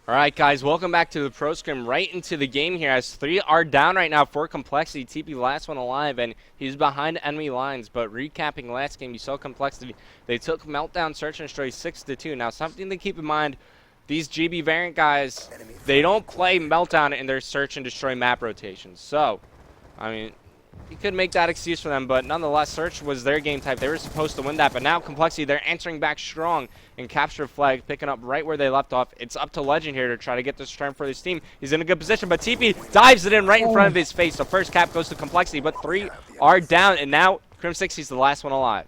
All right, guys, welcome back to the Pro Scrim. Right into the game here as 3 are down right now for compLexity. TP last one alive, and he's behind enemy lines. But recapping last game, you saw compLexity. They took Meltdown Search and Destroy 6-2. Now, something to keep in mind, these GB variant guys, they don't play Meltdown in their Search and Destroy map rotations. So, I mean, you could make that excuse for them, but nonetheless, Search was their game type. They were supposed to win that, but now compLexity, they're answering back strong and capture flag, picking up right where they left off. It's up to Legend here to try to get this turn for his team. He's in a good position, but TP dives it in right in front of his face. The first cap goes to compLexity, but 3 are down, and now compLexity's the last one alive.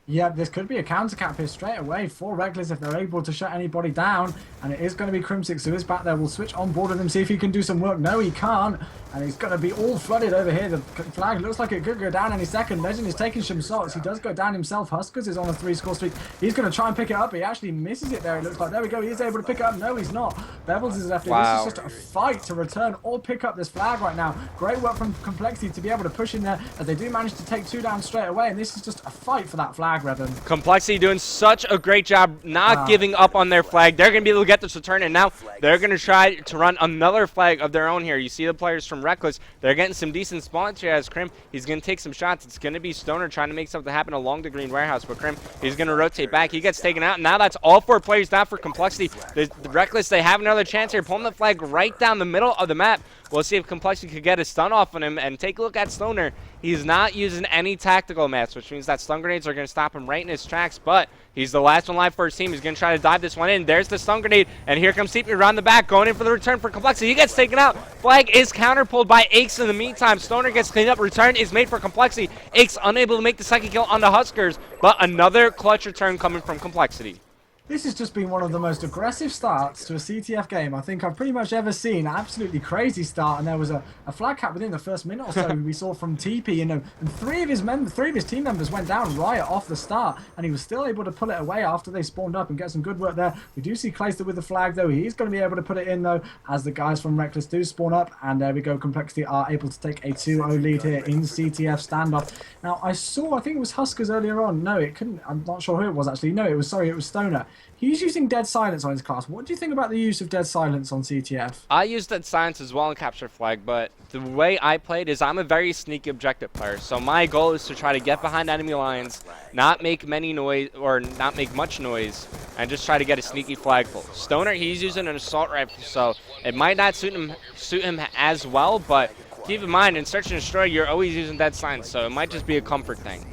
Yeah, this could be a counter cap here straight away for ReckLess if they're able to shut anybody down. And it is going to be compLexity who is back there. We'll switch on board with him, see if he can do some work. No, he can't. And he's going to be all flooded over here. The flag looks like it could go down any second. Legend is taking some shots. He does go down himself. Huskers is on a 3-score streak. He's going to try and pick it up. He actually misses it there, it looks like. There we go. He is able to pick it up. No, he's not. Bevels is left. Wow. This is just a fight to return or pick up this flag right now. Great work from compLexity to be able to push in there as they do manage to take 2 down straight away. And this is just a fight for that flag, Revan. compLexity doing such a great job not giving up on their flag. They're going to be able to get this return, and now they're going to try to run another flag of their own here. You see the players from ReckLess. They're getting some decent spawns here as Crim. He's going to take some shots. It's going to be Stoner trying to make something happen along the green warehouse, but Crim, he's going to rotate back. He gets taken out, and now that's all 4 players down for compLexity. The ReckLess, they have another chance here, pulling the flag right down the middle of the map. We'll see if compLexity could get a stun off on him, and take a look at Stoner. He's not using any tactical mats, which means that stun grenades are going to stop him right in his tracks, but he's the last one live for his team. He's going to try to dive this one in. There's the stun grenade, and here comes TP around the back, going in for the return for compLexity. He gets taken out. Flag is counter-pulled by Aches in the meantime. Stoner gets cleaned up. Return is made for compLexity. Aches unable to make the second kill on the Huskers, but another clutch return coming from compLexity. This has just been one of the most aggressive starts to a CTF game I think I've pretty much ever seen. Absolutely crazy start, and there was a flag cap within the first minute or so we saw from TP, and 3 of his team members went down right off the start, and he was still able to pull it away after they spawned up and get some good work there. We do see Clayster with the flag though. He's going to be able to put it in though as the guys from ReckLess do spawn up, and there we go. compLexity are able to take a 2-0 lead here in CTF standoff. Now I think it was Huskers earlier on. No, it couldn't. I'm not sure who it was actually. No, it was Stoner. He's using Dead Silence on his class. What do you think about the use of Dead Silence on CTF? I used Dead Silence as well in Capture Flag, but the way I played is I'm a very sneaky objective player. So my goal is to try to get behind enemy lines, not make many noise or not make much noise, and just try to get a sneaky flag pull. Stoner, he's using an assault rifle, so it might not suit him as well, but keep in mind, in Search and Destroy, you're always using Dead Silence, so it might just be a comfort thing.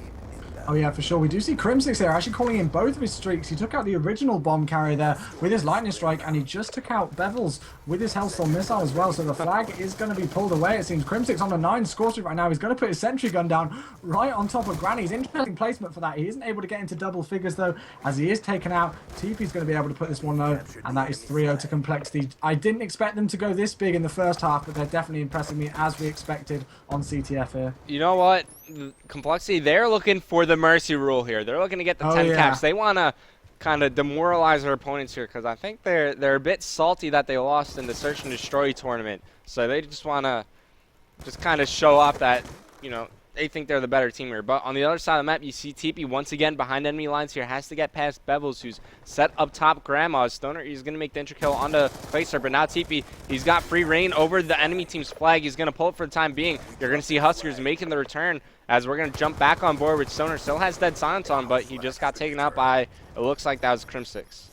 Oh yeah, for sure. We do see compLexity there actually calling in both of his streaks. He took out the original bomb carrier there with his lightning strike, and he just took out Bevels with his Hellstorm missile as well. So the flag is going to be pulled away. It seems compLexity's on a 9-score streak right now. He's going to put his sentry gun down right on top of Granny's. Interesting placement for that. He isn't able to get into double figures though, as he is taken out. TP's going to be able to put this one though, and that is 3-0 to compLexity. I didn't expect them to go this big in the first half, but they're definitely impressing me as we expected on CTF here. You know what? compLexity, they're looking for the mercy rule here. They're looking to get the 10 caps. They want to kind of demoralize their opponents here because I think they're a bit salty that they lost in the Search and Destroy tournament. So they just want to just kind of show off that, you know, they think they're the better team here. But on the other side of the map, you see TP once again behind enemy lines here. Has to get past Bevels, who's set up top Grandma. Stoner, he's going to make the intra kill onto Clayster, but now TP, he's got free reign over the enemy team's flag. He's going to pull it for the time being. You're going to see Huskers making the return as we're going to jump back on board with Stoner. Still has Dead Silence on, but he just got taken out by, it looks like that was compLexity.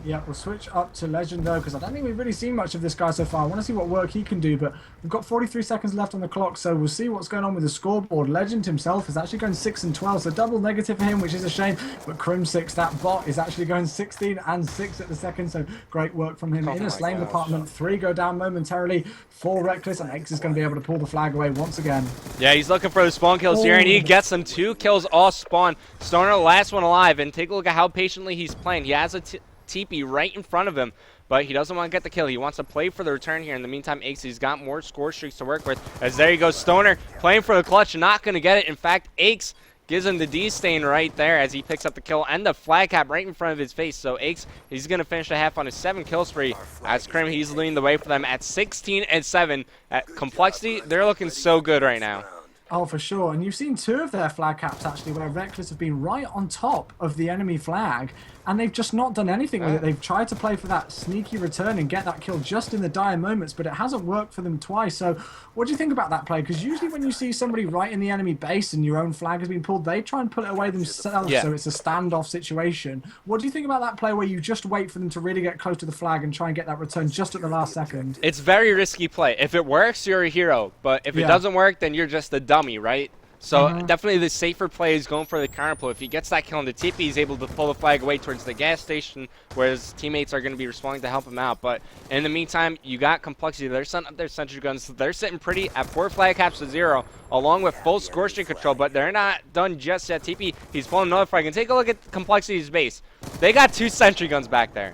Yeah, we'll switch up to Legend though, because I don't think we've really seen much of this guy so far. I want to see what work he can do, but we've got 43 seconds left on the clock, so we'll see what's going on with the scoreboard. Legend himself is actually going 6 and 12, so double negative for him, which is a shame. But compLexity, that bot, is actually going 16 and 6 at the second, so great work from him. In a slame department, 3 go down momentarily for ReckLess, and X is going to be able to pull the flag away once again. Yeah, he's looking for the spawn kills here, and he gets them. 2 kills off spawn. Stoner, last one alive, and take a look at how patiently he's playing. He has a TP right in front of him, but he doesn't want to get the kill. He wants to play for the return here. In the meantime, Aches, he's got more score streaks to work with. As there he goes, Stoner playing for the clutch, not going to get it. In fact, Aches gives him the D-stain right there as he picks up the kill and the flag cap right in front of his face. So Aches, he's going to finish the half on his 7-kill spree. As Crim, he's leading the way for them at 16 and 7. At compLexity, they're looking so good right now. Oh, for sure. And you've seen 2 of their flag caps, actually, where ReckLess have been right on top of the enemy flag. and they've just not done anything with it. They've tried to play for that sneaky return and get that kill just in the dire moments, but it hasn't worked for them twice. So what do you think about that play? Because usually when you see somebody right in the enemy base and your own flag has been pulled, they try and pull it away themselves, so it's a standoff situation. What do you think about that play where you just wait for them to really get close to the flag and try and get that return just at the last second? It's very risky play. If it works, you're a hero, but if it doesn't work, then you're just a dummy, right? So definitely the safer play is going for the counter pull. If he gets that kill on the TP, he's able to pull the flag away towards the gas station, whereas teammates are going to be responding to help him out. But in the meantime, you got compLexity. They're setting up their sentry guns. They're sitting pretty at 4 flag caps to 0, along with full scorching control, but they're not done just yet. TP, he's pulling another flag. And take a look at compLexity's base. They got 2 sentry guns back there.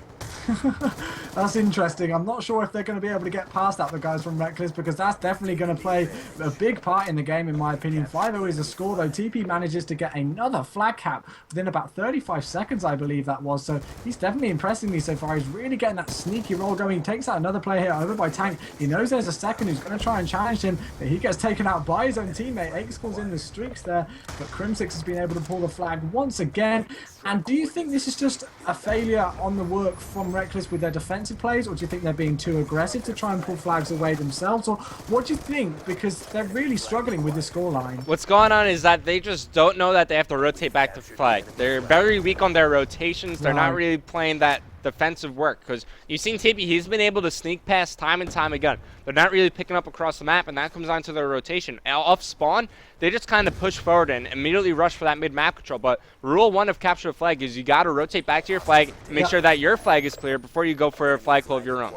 That's interesting. I'm not sure if they're going to be able to get past that, the guys from ReckLess, because that's definitely going to play a big part in the game, in my opinion. 5-0 is a score, though. TP manages to get another flag cap within about 35 seconds, I believe that was. So he's definitely impressing me so far. He's really getting that sneaky roll going. He takes out another player here over by Tank. He knows there's a second who's going to try and challenge him, but he gets taken out by his own teammate. Aix calls in the streaks there, but crimsix has been able to pull the flag once again. And do you think this is just a failure on the work from ReckLess with their defensive plays, or do you think they're being too aggressive to try and pull flags away themselves? Or what do you think? Because they're really struggling with the scoreline. What's going on is that they just don't know that they have to rotate back to flag. They're very weak on their rotations. They're not really playing that defensive work, because you've seen TP, he's been able to sneak past time and time again. They're not really picking up across the map, and that comes down to their rotation. Off spawn, they just kind of push forward and immediately rush for that mid-map control. But rule 1 of capture a flag is you got to rotate back to your flag and make sure that your flag is clear before you go for a flag pull of your own.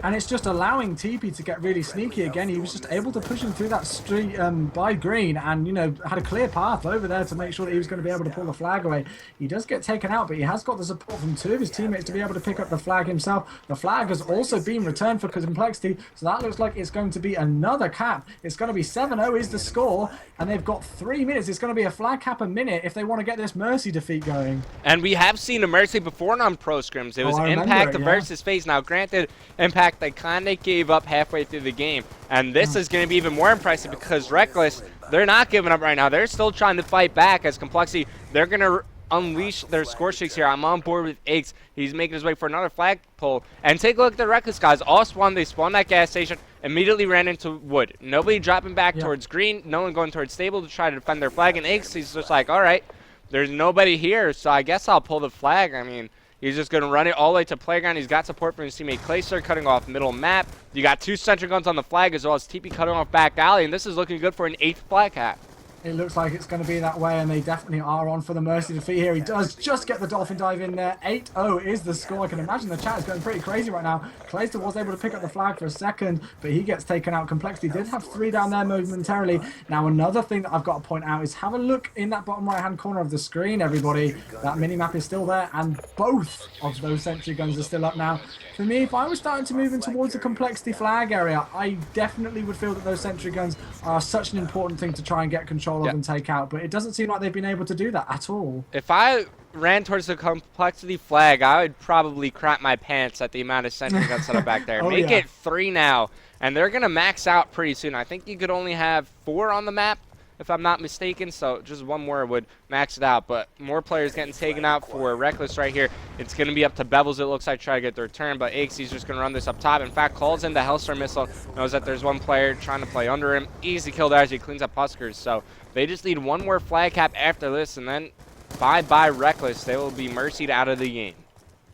And it's just allowing TP to get really sneaky again. He was just able to push him through that street by green and, you know, had a clear path over there to make sure that he was going to be able to pull the flag away. He does get taken out, but he has got the support from 2 of his teammates to be able to pick up the flag himself. The flag has also been returned for compLexity, so that looks like it's going to be another cap. It's going to be 7-0 is the score, and they've got 3 minutes. It's going to be a flag cap a minute if they want to get this Mercy defeat going. And we have seen a Mercy before on Pro Scrims. It was Impact versus FaZe. Now, granted, Impact, they kind of gave up halfway through the game. And this is going to be even more impressive because ReckLess, they're not giving up right now. They're still trying to fight back as compLexity. They're going to unleash their score streaks here. I'm on board with Aix. He's making his way for another flag pull. And take a look at the ReckLess guys. All spawned. They spawned that gas station, immediately ran into wood. Nobody dropping back towards green. No one going towards stable to try to defend their flag. And Aix, he's just like, all right, there's nobody here, so I guess I'll pull the flag. I mean, he's just going to run it all the way to playground. He's got support from his teammate Clayster cutting off middle map. You got 2 sentry guns on the flag as well as TP cutting off back alley, and this is looking good for an 8th flag cap. It looks like it's going to be that way, and they definitely are on for the Mercy defeat here. He does just get the Dolphin dive in there. 8-0 is the score. I can imagine the chat is going pretty crazy right now. Clayster was able to pick up the flag for a second, but he gets taken out. compLexity did have 3 down there momentarily. Now, another thing that I've got to point out is have a look in that bottom right-hand corner of the screen, everybody. That mini-map is still there, and both of those sentry guns are still up now. For me, if I was starting to move in towards the compLexity flag area, I definitely would feel that those sentry guns are such an important thing to try and get control of and take out, but it doesn't seem like they've been able to do that at all. If I ran towards the compLexity flag, I would probably crap my pants at the amount of sentry guns that are back there. Make it 3 now, and they're going to max out pretty soon. I think you could only have 4 on the map, if I'm not mistaken, so just 1 more would max it out. But more players getting taken out for ReckLess right here. It's going to be up to Bevels, it looks like, try to get their turn, but Aix, he's just going to run this up top. In fact, calls in the Hellstorm missile, knows that there's 1 player trying to play under him. Easy kill there as he cleans up Huskers, so they just need 1 more flag cap after this, and then bye-bye ReckLess. They will be mercied out of the game.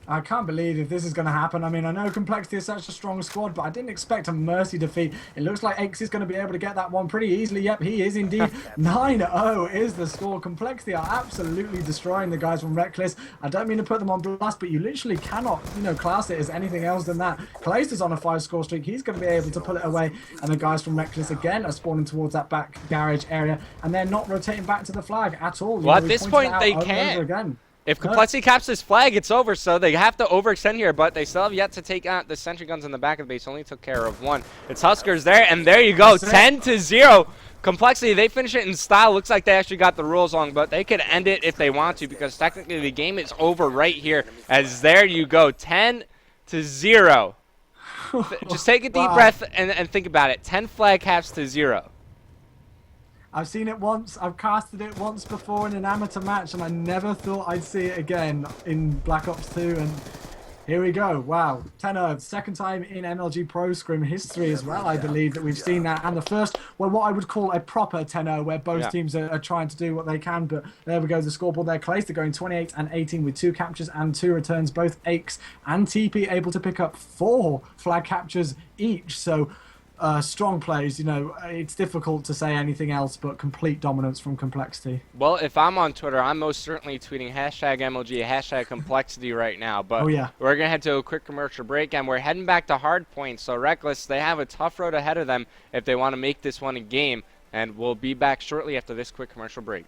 I can't believe if this is going to happen. I mean, I know compLexity is such a strong squad, but I didn't expect a Mercy defeat. It looks like Aix is going to be able to get that one pretty easily. Yep, he is indeed. 9-0 is the score. compLexity are absolutely destroying the guys from ReckLess. I don't mean to put them on blast, but you literally cannot, you know, class it as anything else than that. Clayster's on a 5-score streak. He's going to be able to pull it away. And the guys from ReckLess, again, are spawning towards that back garage area. And they're not rotating back to the flag at all. Well, at this point, they can. If compLexity caps this flag, it's over, so they have to overextend here, but they still have yet to take out the sentry guns in the back of the base. Only took care of 1. It's Huskers there, and there you go, 10-0. compLexity, they finish it in style. Looks like they actually got the rules wrong, but they could end it if they want to, because technically the game is over right here, as there you go, 10-0. Just take a deep breath and think about it. 10 flag caps to 0. I've seen it once. I've casted it once before in an amateur match, and I never thought I'd see it again in Black Ops 2. And here we go. Wow. 10-0. Second time in MLG Pro Scrim history as well, I believe, that we've seen that. And the first, well, what I would call a proper 10-0, where both teams are trying to do what they can. But there we go, the scoreboard there. Clays, they're going 28 and 18 with 2 captures and 2 returns. Both Aches and TP able to pick up 4 flag captures each. So strong plays, you know, it's difficult to say anything else but complete dominance from compLexity. Well, if I'm on Twitter, I'm most certainly tweeting hashtag MLG, hashtag compLexity right now. But we're going to head to a quick commercial break, and we're heading back to hardpoint. So ReckLess, they have a tough road ahead of them if they want to make this one a game. And we'll be back shortly after this quick commercial break.